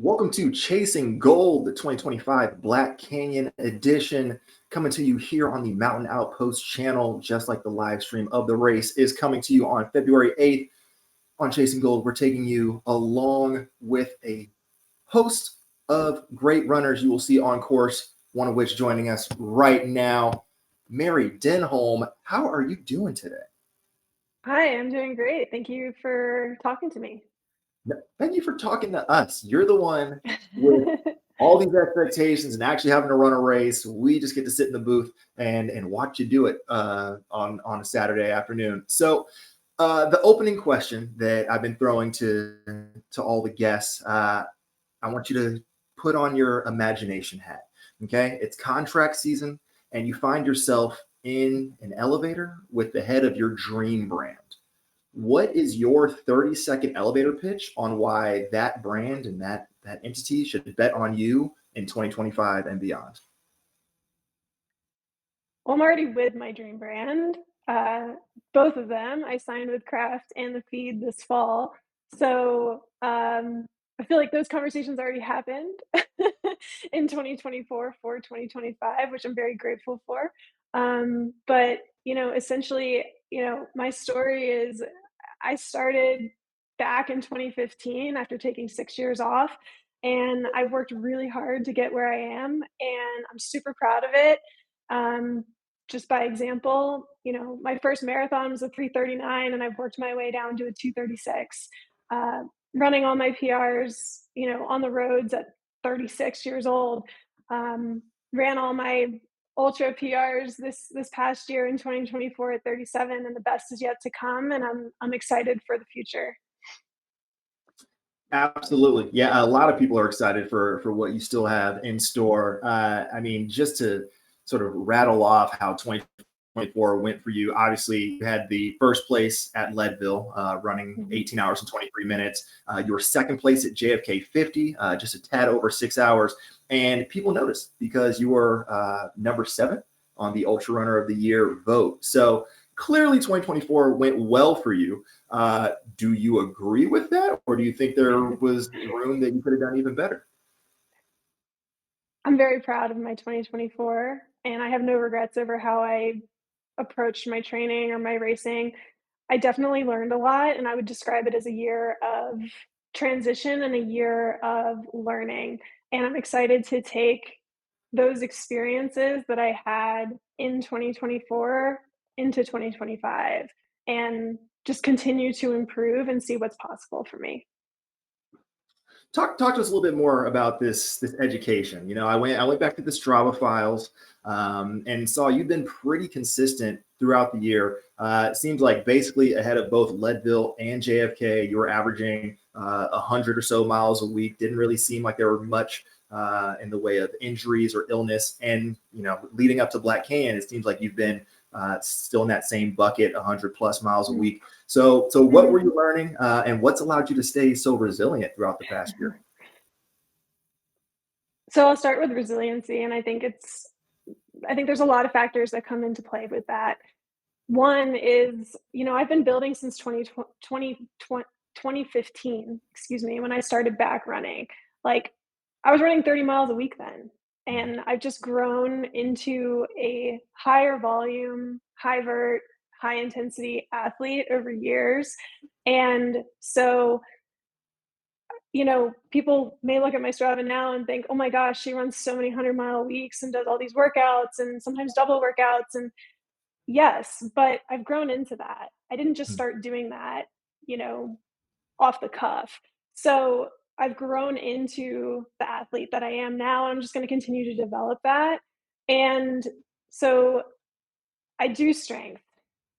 Welcome to Chasing Gold, the 2025 Black Canyon edition, coming to you here on the Mountain Outpost channel, just like the live stream of the race is coming to you on February 8th. On Chasing Gold, we're taking you along with a host of great runners you will see on course, one of which joining us right now, Mary Denholm. How are you doing today? Hi, I'm doing great. Thank you for talking to me. Thank you for talking to us. You're the one with all these expectations and actually having to run a race. We just get to sit in the booth and watch you do it on a Saturday afternoon. So the opening question that I've been throwing to all the guests, I want you to put on your imagination hat. Okay, it's contract season, and you find yourself in an elevator with the head of your dream brand. What is your 30-second elevator pitch on why that brand and that entity should bet on you in 2025 and beyond? Well, I'm already with my dream brand. Both of them. I signed with Kraft and the Feed this fall. So I feel like those conversations already happened in 2024 for 2025, which I'm very grateful for. But, essentially, my story is I started back in 2015 after taking 6 years off. And I worked really hard to get where I am, and I'm super proud of it. Um, just by example, my first marathon was a 3:39, and I've worked my way down to a 2:36. Uh, Running all my PRs, on the roads at 36 years old. Um, Ran all my ultra PRs this past year in 2024 at 37, and the best is yet to come. And I'm excited for the future. Absolutely. Yeah, a lot of people are excited for what you still have in store. I mean, just to sort of rattle off how 2024 went for you. Obviously, you had the first place at Leadville, running Mhm. 18 hours and 23 minutes. You were second place at JFK 50, just a tad over 6 hours. And people noticed because you were number 7 on the Ultra Runner of the Year vote. So clearly 2024 went well for you. Do you agree with that? Or do you think there was room that you could have done even better? I'm very proud of my 2024, and I have no regrets over how I approached my training or my racing. I definitely learned a lot, and I would describe it as a year of transition and a year of learning. And I'm excited to take those experiences that I had in 2024 into 2025 and just continue to improve and see what's possible for me. Talk to us a little bit more about this education. I went back to the Strava files and saw you've been pretty consistent throughout the year. It seems like basically ahead of both Leadville and JFK, you were averaging 100 or so miles a week. Didn't really seem like there were much in the way of injuries or illness. And leading up to Black Canyon, it seems like you've been still in that same bucket, 100 plus miles a week. So what were you learning, and what's allowed you to stay so resilient throughout the past year? So I'll start with resiliency, and I think there's a lot of factors that come into play with that. One is, I've been building since 2015, excuse me, when I started back running. Like, I was running 30 miles a week then, and I've just grown into a higher volume, high vert, high intensity athlete over years. And so, people may look at my Strava now and think, oh my gosh, she runs so many 100-mile weeks and does all these workouts and sometimes double workouts. And yes, but I've grown into that. I didn't just start doing that, you know, off the cuff. So I've grown into the athlete that I am now. I'm just going to continue to develop that. And so I do strength.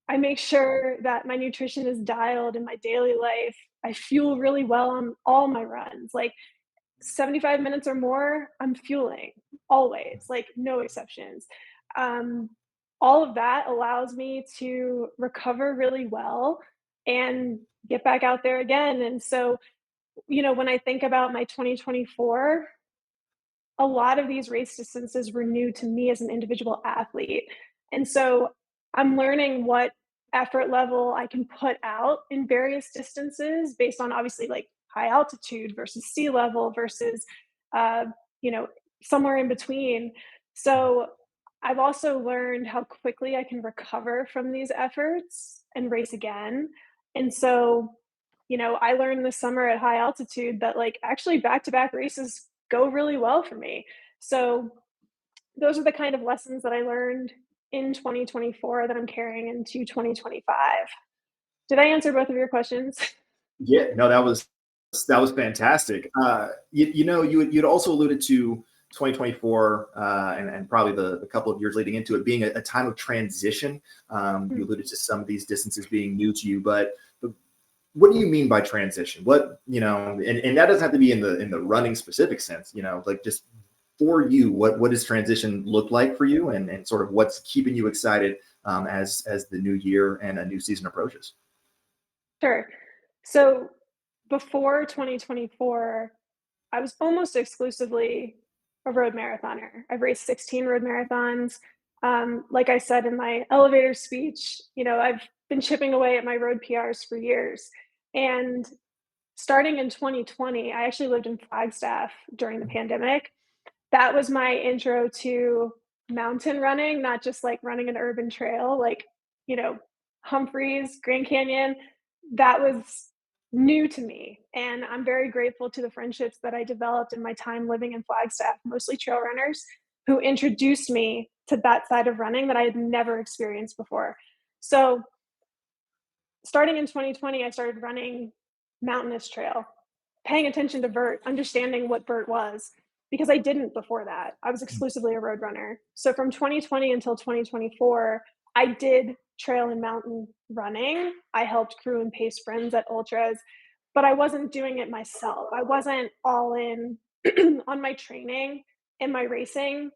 I make sure that my nutrition is dialed in my daily life. I fuel really well on all my runs. Like 75 minutes or more, I'm fueling always, like no exceptions. Um, all of that allows me to recover really well and get back out there again. And so, when I think about my 2024, a lot of these race distances were new to me as an individual athlete. And so I'm learning what effort level I can put out in various distances based on obviously like high altitude versus sea level versus, uh, you know, somewhere in between. So I've also learned how quickly I can recover from these efforts and race again. And so, I learned this summer at high altitude that like actually back to back races go really well for me. So those are the kind of lessons that I learned in 2024 that I'm carrying into 2025. Did I answer both of your questions? Yeah, no, that was fantastic. You'd also alluded to 2024 and probably the couple of years leading into it being a time of transition. You alluded to some of these distances being new to you, but what do you mean by transition? And that doesn't have to be in the running specific sense. Like just for you, what does transition look like for you, and sort of what's keeping you excited as the new year and a new season approaches? Sure. So before 2024, I was almost exclusively a road marathoner. I've raced 16 road marathons. Like I said in my elevator speech, I've been chipping away at my road PRs for years. And starting in 2020, I actually lived in Flagstaff during the pandemic. That was my intro to mountain running, not just like running an urban trail, like, you know, Humphreys, Grand Canyon. That was new to me. And I'm very grateful to the friendships that I developed in my time living in Flagstaff, mostly trail runners, who introduced me to that side of running that I had never experienced before. So, starting in 2020, I started running mountainous trail, paying attention to vert, understanding what vert was, because I didn't before that. I was exclusively a road runner. So from 2020 until 2024, I did trail and mountain running. I helped crew and pace friends at ultras, but I wasn't doing it myself. I wasn't all in on my training and my racing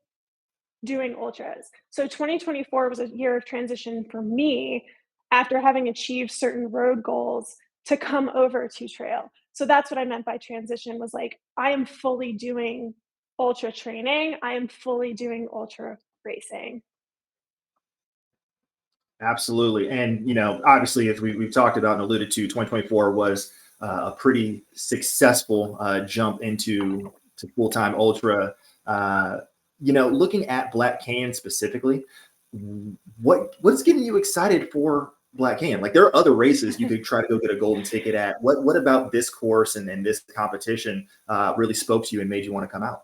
doing ultras. So 2024 was a year of transition for me after having achieved certain road goals to come over to trail. So that's what I meant by transition was like I am fully doing ultra training. I am fully doing ultra racing. Absolutely. And, obviously, as we've talked about and alluded to, 2024 was a pretty successful jump to full-time ultra. Uh, Looking at Black Canyon specifically, what's getting you excited for Black Canyon? Like there are other races you could try to go get a golden ticket at. What about this course and this competition really spoke to you and made you want to come out?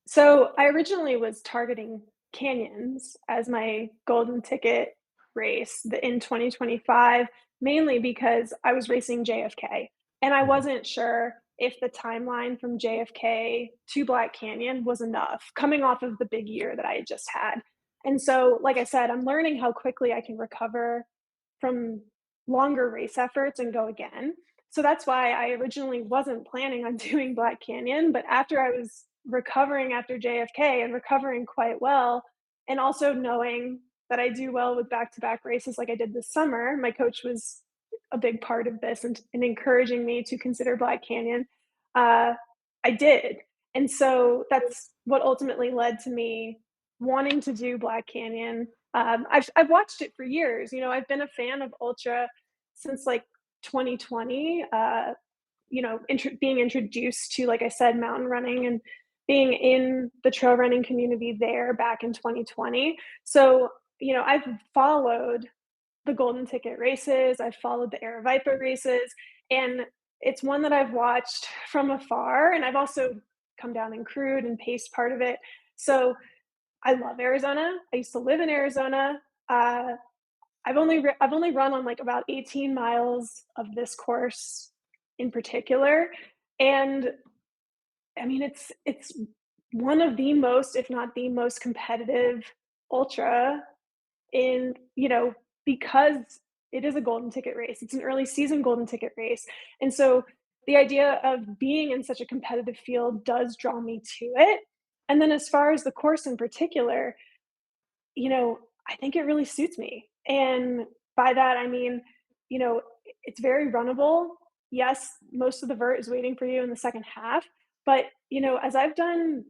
So I originally was targeting canyons as my golden ticket race in 2025, mainly because I was racing JFK and I wasn't sure if the timeline from JFK to Black Canyon was enough coming off of the big year that I had just had. And so, like I said, I'm learning how quickly I can recover from longer race efforts and go again. So that's why I originally wasn't planning on doing Black Canyon, but after I was recovering after JFK and recovering quite well, and also knowing that I do well with back-to-back races like I did this summer, my coach was a big part of this and encouraging me to consider Black Canyon. Uh, I did. And so that's what ultimately led to me wanting to do Black Canyon. I've watched it for years. I've been a fan of Ultra since like 2020. Being introduced to, like I said, mountain running and being in the trail running community there back in 2020. So, I've followed the Golden Ticket races, I've followed the Air Viper races, and it's one that I've watched from afar. And I've also come down and crewed and paced part of it. So I love Arizona. I used to live in Arizona. Uh, I've only run on like about 18 miles of this course in particular, and I mean it's one of the most, if not the most competitive ultra in because it is a golden ticket race. It's an early season golden ticket race, and so the idea of being in such a competitive field does draw me to it. And then as far as the course in particular, I think it really suits me. And by that, I mean, it's very runnable. Yes, most of the vert is waiting for you in the second half, but, as I've done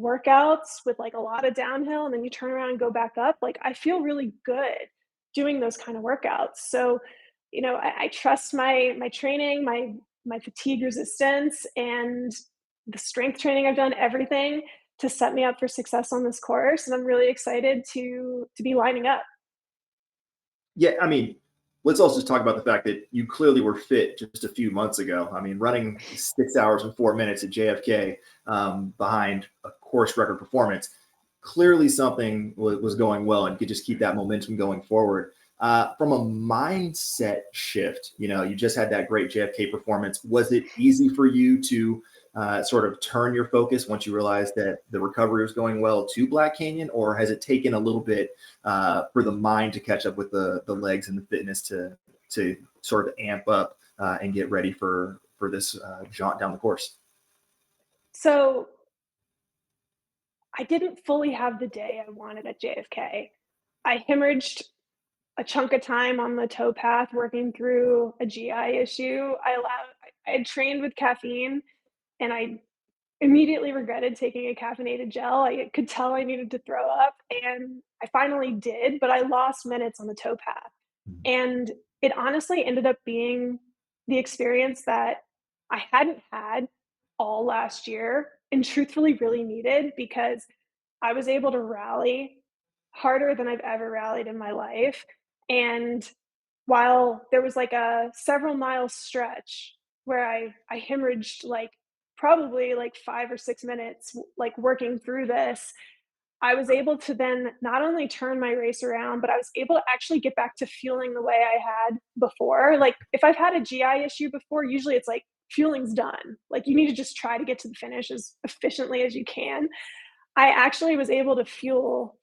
workouts with, like, a lot of downhill and then you turn around and go back up, like, I feel really good doing those kind of workouts. So, I trust my training, my fatigue resistance, and the strength training I've done, everything to set me up for success on this course, and I'm really excited to be lining up. Yeah, I mean, let's also just talk about the fact that you clearly were fit just a few months ago. I mean, running 6 hours and 4 minutes at JFK behind a course record performance, clearly something was going well and could just keep that momentum going forward. From a mindset shift, you just had that great JFK performance. Was it easy for you to sort of turn your focus once you realized that the recovery was going well to Black Canyon, or has it taken a little bit for the mind to catch up with the legs and the fitness to sort of amp up and get ready for this jaunt down the course? So, I didn't fully have the day I wanted at JFK. I hemorrhaged a chunk of time on the towpath working through a GI issue. I had trained with caffeine, and I immediately regretted taking a caffeinated gel. I could tell I needed to throw up, and I finally did, but I lost minutes on the towpath. And it honestly ended up being the experience that I hadn't had all last year and truthfully really needed, because I was able to rally harder than I've ever rallied in my life. And while there was like a several mile stretch where I hemorrhaged like probably like 5 or 6 minutes, like working through this, I was able to then not only turn my race around, but I was able to actually get back to fueling the way I had before. Like, if I've had a GI issue before, usually it's like fueling's done. Like, you need to just try to get to the finish as efficiently as you can. I actually was able to fuel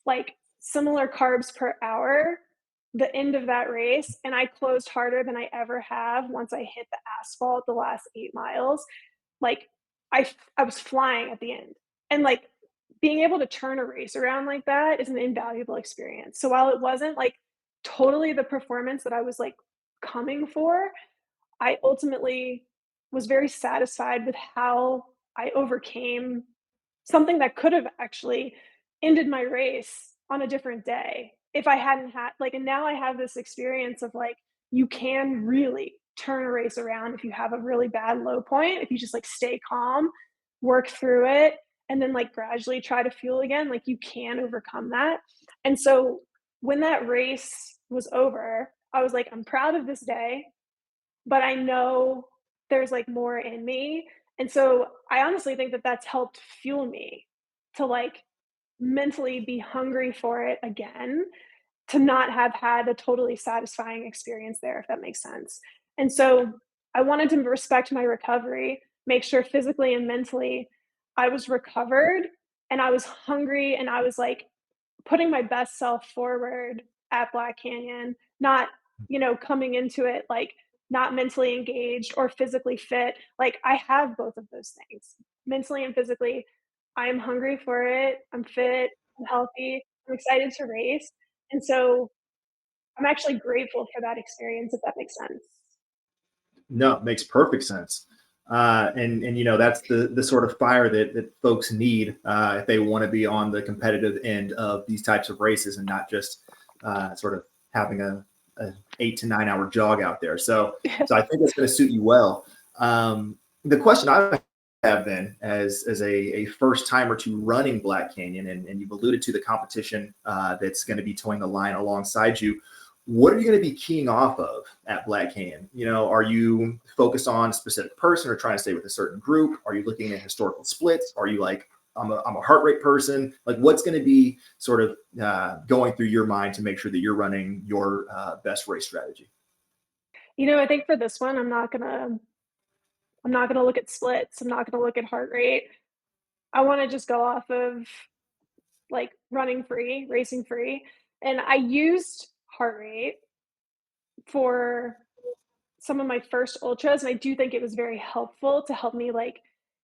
like similar carbs per hour the end of that race, and I closed harder than I ever have once I hit the asphalt the last 8 miles. Like, I was flying at the end, and, like, being able to turn a race around like that is an invaluable experience. So while it wasn't, like, totally the performance that I was, like, coming for, I ultimately was very satisfied with how I overcame something that could have actually ended my race on a different day if I hadn't had like, and now I have this experience of, like, you can really turn a race around if you have a really bad low point, if you just, like, stay calm, work through it, and then, like, gradually try to fuel again, like, you can overcome that. And so when that race was over, I was like, "I'm proud of this day, but I know there's, like, more in me." And so I honestly think that that's helped fuel me to, like, mentally be hungry for it again, to not have had a totally satisfying experience there, if that makes sense. And so I wanted to respect my recovery, make sure physically and mentally I was recovered and I was hungry and I was, like, putting my best self forward at Black Canyon, not, coming into it like not mentally engaged or physically fit. Like, I have both of those things. Mentally and physically, I am hungry for it. I'm fit, I'm healthy, I'm excited to race. And so I'm actually grateful for that experience, if that makes sense. No, it makes perfect sense. And that's the sort of fire that folks need if they want to be on the competitive end of these types of races and not just sort of having a 8 to 9 hour jog out there. So I think it's going to suit you well. The question I have then, as a first timer to running Black Canyon, and you've alluded to the competition that's going to be towing the line alongside you, what are you going to be keying off of at Black Canyon? Are you focused on a specific person or trying to stay with a certain group? Are you looking at historical splits? Are you like, I'm a heart rate person? Like, what's going to be sort of going through your mind to make sure that you're running your best race strategy? I think for this one, I'm not gonna look at splits. I'm not gonna look at heart rate. I want to just go off of like running free, racing free. And I used heart rate for some of my first ultras, and I do think it was very helpful to help me like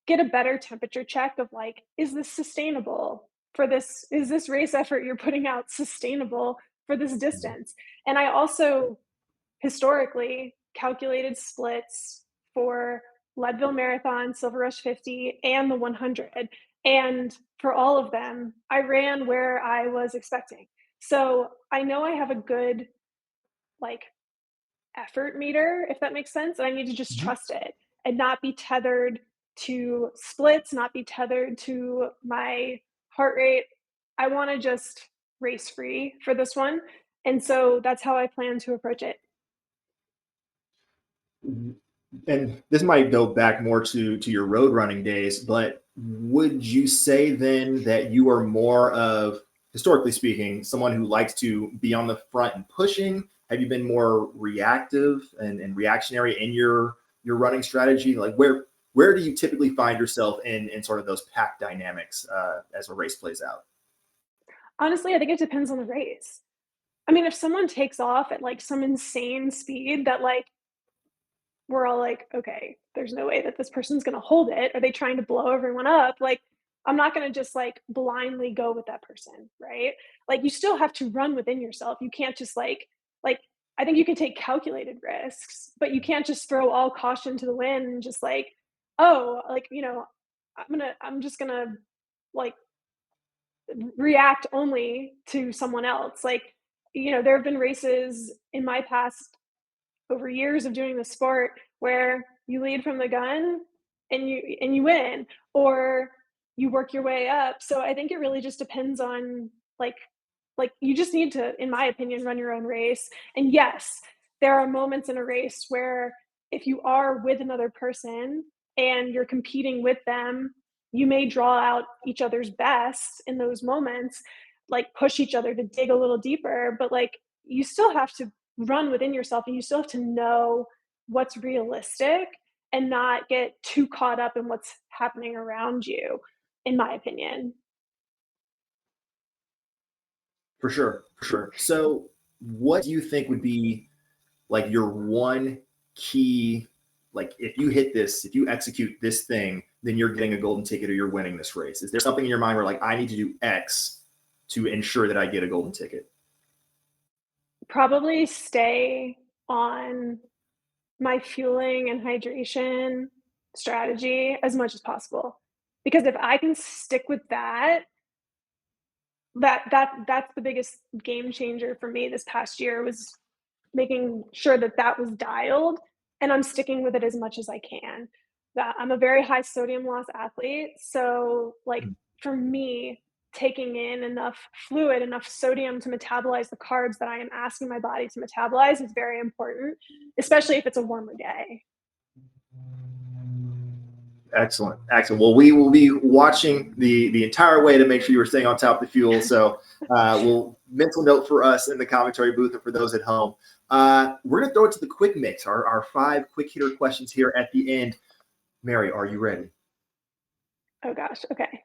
get a better temperature check of like, is this sustainable for this? Is this race effort you're putting out sustainable for this distance? And I also historically calculated splits for Leadville Marathon, Silver Rush 50, and the 100. And for all of them, I ran where I was expecting. So I know I have a good like effort meter, if that makes sense. And I need to just Mhm. trust it and not be tethered to splits, not be tethered to my heart rate. I want to just race free for this one. And so that's how I plan to approach it. And this might go back more to your road running days, but would you say then that you are more of, historically speaking, someone who likes to be on the front and pushing? Have you been more reactive and reactionary in your running strategy? Like where do you typically find yourself in sort of those pack dynamics as a race plays out? Honestly, I think it depends on the race. I mean, if someone takes off at like some insane speed that like we're all like, okay, there's no way that this person's going to hold it. Are they trying to blow everyone up? Like, I'm not going to just like blindly go with that person, right? Like, you still have to run within yourself. You can't just like, I think you can take calculated risks, but you can't just throw all caution to the wind and just like, oh, like, I'm just gonna like react only to someone else. Like, there have been races in my past over years of doing the sport where you lead from the gun and you win, or you work your way up. So I think it really just depends on like you just need to, in my opinion, run your own race. And yes, there are moments in a race where if you are with another person and you're competing with them, you may draw out each other's best in those moments, like push each other to dig a little deeper, but like you still have to run within yourself and you still have to know what's realistic and not get too caught up in what's happening around you, in my opinion. For sure, for sure. So what do you think would be like your one key, like if you hit this, if you execute this thing, then you're getting a golden ticket or you're winning this race? Is there something in your mind where like I need to do X to ensure that I get a golden ticket? Probably stay on my fueling and hydration strategy as much as possible. Because if I can stick with that, that's the biggest game changer for me this past year was making sure that that was dialed, and I'm sticking with it as much as I can. That I'm a very high sodium loss athlete, so, like, for me, taking in enough fluid, enough sodium to metabolize the carbs that I am asking my body to metabolize is very important, especially if it's a warmer day. Excellent, excellent. Well, we will be watching the entire way to make sure you are staying on top of the fuel. So, we'll mental note for us in the commentary booth and for those at home. We're gonna throw it to the quick mix. Our five quick hitter questions here at the end. Mary, are you ready? Oh gosh, okay.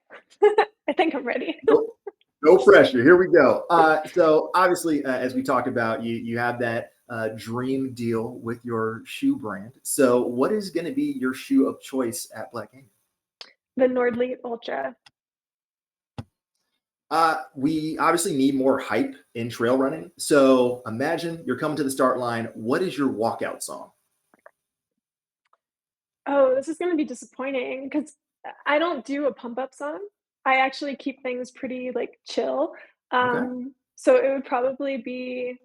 I think I'm ready. Nope. No pressure. Here we go. So obviously, as we talked about, you have that dream deal with your shoe brand. So what is going to be your shoe of choice at Black Ink? The Nordly Ultra. We obviously need more hype in trail running. So imagine you're coming to the start line. What is your walkout song? Oh, this is gonna be disappointing because I don't do a pump up song. I actually keep things pretty, like, chill. Okay. So it would probably be,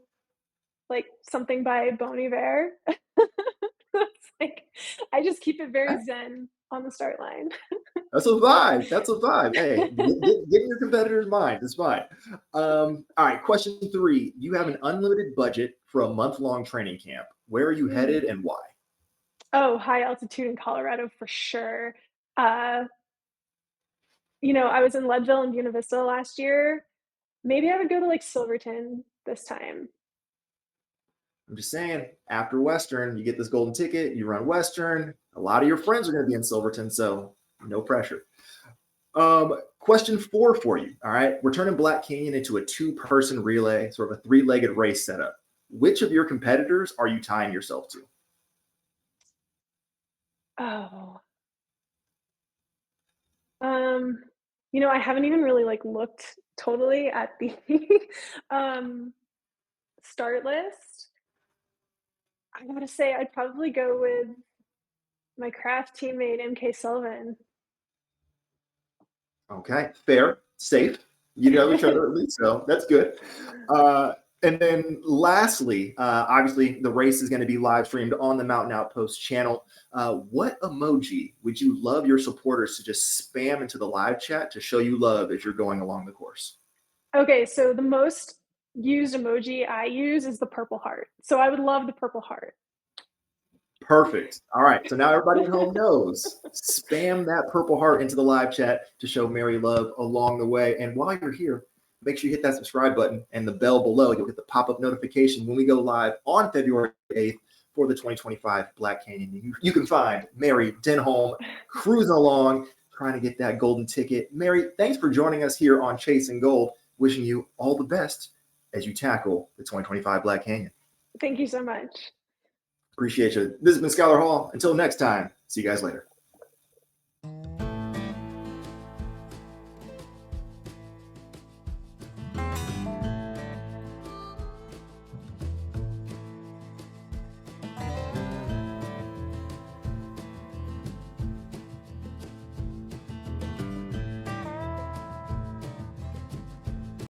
like, something by Bon Iver. It's like I just keep it very zen on the start line. That's a vibe. That's a vibe. Hey, get in your competitor's mind. It's fine. All right. Question three. You have an unlimited budget for a month-long training camp. Where are you Mm. headed and why? Oh, high altitude in Colorado for sure. Uh, I was in Leadville and Buena Vista last year. Maybe I would go to, like, Silverton this time. I'm just saying, after Western, you get this golden ticket, you run Western. A lot of your friends are going to be in Silverton, so no pressure. Question four for you. All right. We're turning Black Canyon into a two-person relay, sort of a three-legged race setup. Which of your competitors are you tying yourself to? Oh. Um, I haven't even really, like, looked totally at the, um, start list. I gotta say, I'd probably go with my craft teammate, MK Sullivan. Okay, fair, safe. You know each other at least, so that's good. And then lastly, obviously the race is going to be live streamed on the Mountain Outpost channel. What emoji would you love your supporters to just spam into the live chat to show you love as you're going along the course? Okay, so the most used emoji I use is the purple heart. So I would love the purple heart. Perfect. All right. So now everybody at home knows. Spam that purple heart into the live chat to show Mary love along the way. And while you're here, make sure you hit that subscribe button and the bell below. You'll get the pop-up notification when we go live on February 8th for the 2025 Black Canyon. You can find Mary Denholm cruising along, trying to get that golden ticket. Mary, thanks for joining us here on Chasing Gold. Wishing you all the best as you tackle the 2025 Black Canyon. Thank you so much. Appreciate you. This has been Schuyler Hall. Until next time, see you guys later.